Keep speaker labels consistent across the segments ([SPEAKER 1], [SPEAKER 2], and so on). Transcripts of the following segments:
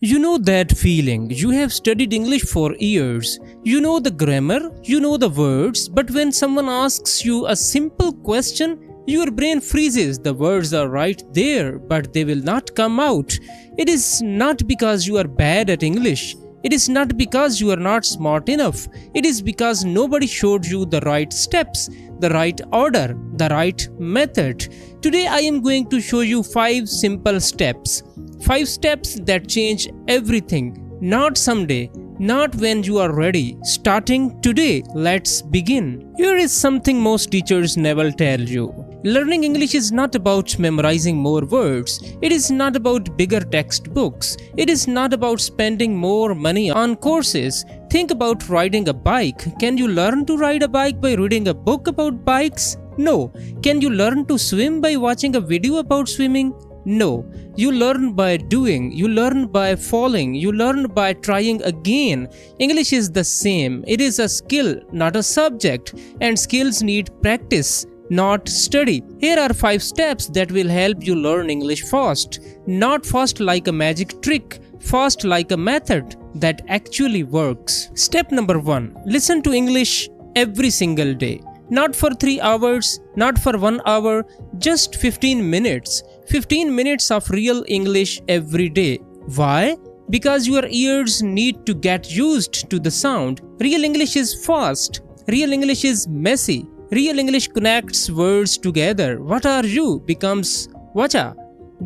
[SPEAKER 1] You know that feeling. You have studied English for years. You know the grammar, you know the words, but when someone asks you a simple question, your brain freezes. The words are right there, but they will not come out. It is not because you are bad at English. It is not because you are not smart enough. It is because nobody showed you the right steps, the right order, the right method. Today I am going to show you 5 simple steps. 5 steps that change everything. Not someday, not when you are ready. Starting today, let's begin. Here is something most teachers never tell you. Learning English is not about memorizing more words. It is not about bigger textbooks. It is not about spending more money on courses. Think about riding a bike. Can you learn to ride a bike by reading a book about bikes? No. Can you learn to swim by watching a video about swimming? No. You learn by doing, you learn by falling, you learn by trying again. English is the same. It is a skill, not a subject, and skills need practice, not study. Here are 5 steps that will help you learn English fast. Not fast like a magic trick, fast like a method that actually works. Step number 1. Listen to English every single day. Not for 3 hours, not for 1 hour, just 15 minutes. 15 minutes of real English every day. Why? Because your ears need to get used to the sound. Real English is fast. Real English is messy. Real English connects words together. What are you becomes whatcha.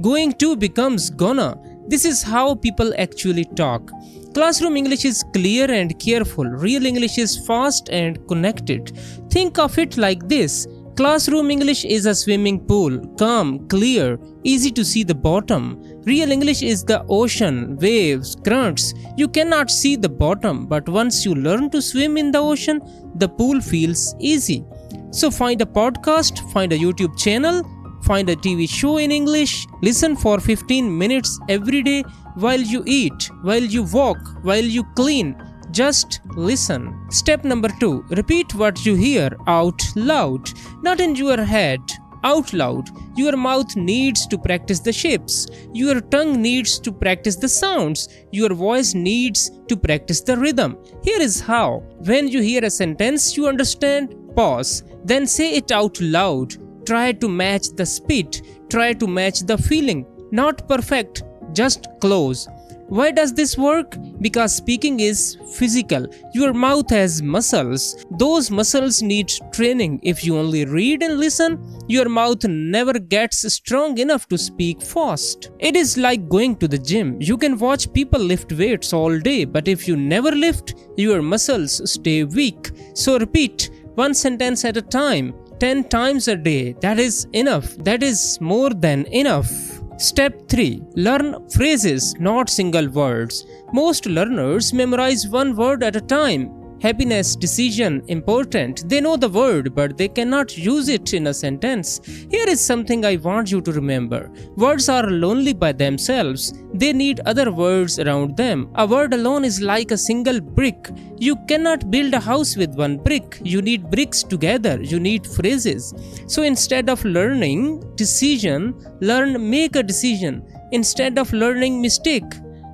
[SPEAKER 1] Going to becomes gonna. This is how people actually talk. Classroom English is clear and careful. Real English is fast and connected. Think of it like this. Classroom English is a swimming pool, calm, clear, easy to see the bottom. Real English is the ocean, waves, currents. You cannot see the bottom, but once you learn to swim in the ocean, the pool feels easy. So find a podcast, find a YouTube channel, find a TV show in English, listen for 15 minutes every day while you eat, while you walk, while you clean. Just listen. Step number 2. Repeat what you hear out loud. Not in your head, out loud. Your mouth needs to practice the shapes. Your tongue needs to practice the sounds. Your voice needs to practice the rhythm. Here is how. When you hear a sentence you understand, pause. Then say it out loud. Try to match the speed. Try to match the feeling. Not perfect, just close. Why does this work? Because speaking is physical. Your mouth has muscles. Those muscles need training. If you only read and listen, your mouth never gets strong enough to speak fast. It is like going to the gym. You can watch people lift weights all day, but if you never lift, your muscles stay weak. So repeat, 1 sentence at a time, 10 times a day. That is enough. That is more than enough. Step 3. Learn phrases, not single words. Most learners memorize 1 word at a time. Happiness, decision, important. They know the word, but they cannot use it in a sentence. Here is something I want you to remember. Words are lonely by themselves. They need other words around them. A word alone is like a single brick. You cannot build a house with 1 brick. You need bricks together. You need phrases. So instead of learning decision, learn make a decision. Instead of learning mistake,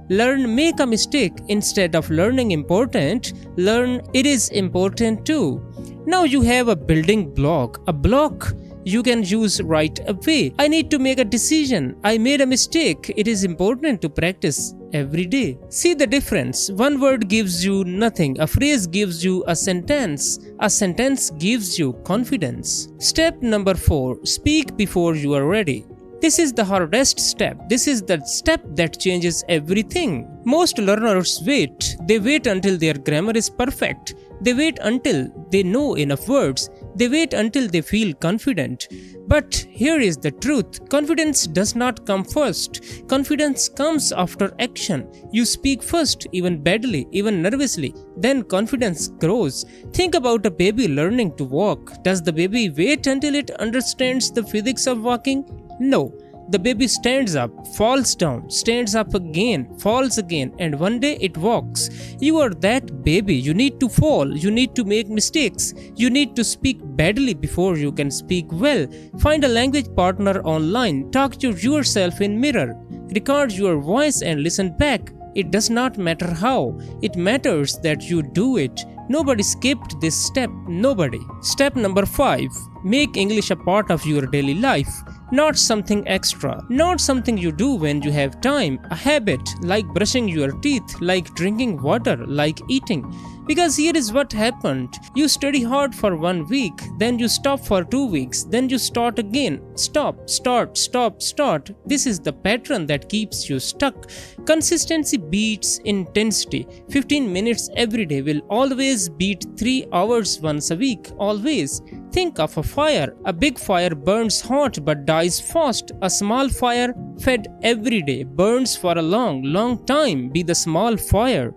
[SPEAKER 1] learn make a mistake. Instead of learning important, learn it is important too. Now you have a building block. A block you can use right away. I need to make a decision. I made a mistake. It is important to practice every day. See the difference. 1 word gives you nothing. A phrase gives you a sentence. A sentence gives you confidence. Step number 4. Speak before you are ready. This is the hardest step. This is the step that changes everything. Most learners wait. They wait until their grammar is perfect. They wait until they know enough words. They wait until they feel confident. But here is the truth. Confidence does not come first. Confidence comes after action. You speak first, even badly, even nervously. Then confidence grows. Think about a baby learning to walk. Does the baby wait until it understands the physics of walking? No. The baby stands up, falls down, stands up again, falls again, and one day it walks. You are that baby. You need to fall. You need to make mistakes. You need to speak badly before you can speak well. Find a language partner online. Talk to yourself in mirror. Record your voice and listen back. It does not matter how, it matters that you do it. Nobody skipped this step, nobody. Step number 5. Make English a part of your daily life. Not something extra, not something you do when you have time, a habit like brushing your teeth, like drinking water, like eating. Because here is what happened. You study hard for 1 week, then you stop for 2 weeks, then you start again. Stop, start, stop, start. This is the pattern that keeps you stuck. Consistency beats intensity. 15 minutes every day will always beat 3 hours once a week, always. Think of a fire. A big fire burns hot but dies fast. A small fire fed every day burns for a long, long time. Be the small fire.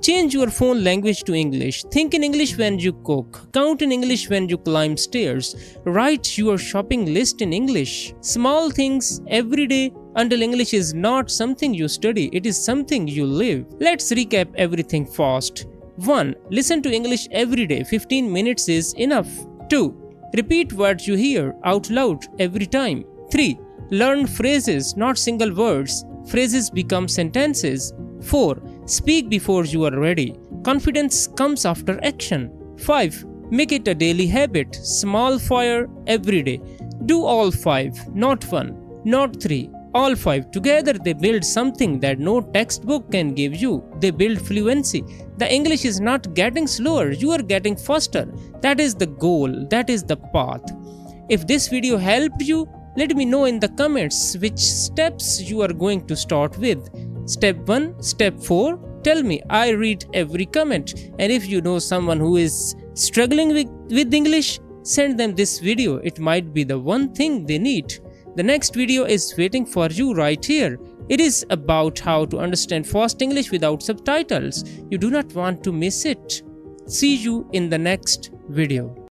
[SPEAKER 1] Change your phone language to English. Think in English when you cook. Count in English when you climb stairs. Write your shopping list in English. Small things every day until English is not something you study, it is something you live. Let's recap everything fast. 1. Listen to English every day. 15 minutes is enough. 2. Repeat what you hear out loud every time. 3. Learn phrases, not single words. Phrases become sentences. 4. Speak before you are ready. Confidence comes after action. 5. Make it a daily habit. Small fire every day. Do all 5, not 1, not 3. All 5 together they build something that no textbook can give you. They build fluency. The English is not getting slower, you are getting faster. That is the goal, that is the path. If this video helped you, let me know in the comments which steps you are going to start with. Step 1, step 4, tell me, I read every comment. And if you know someone who is struggling with English, send them this video, it might be the one thing they need. The next video is waiting for you right here. It is about how to understand fast English without subtitles. You do not want to miss it. See you in the next video.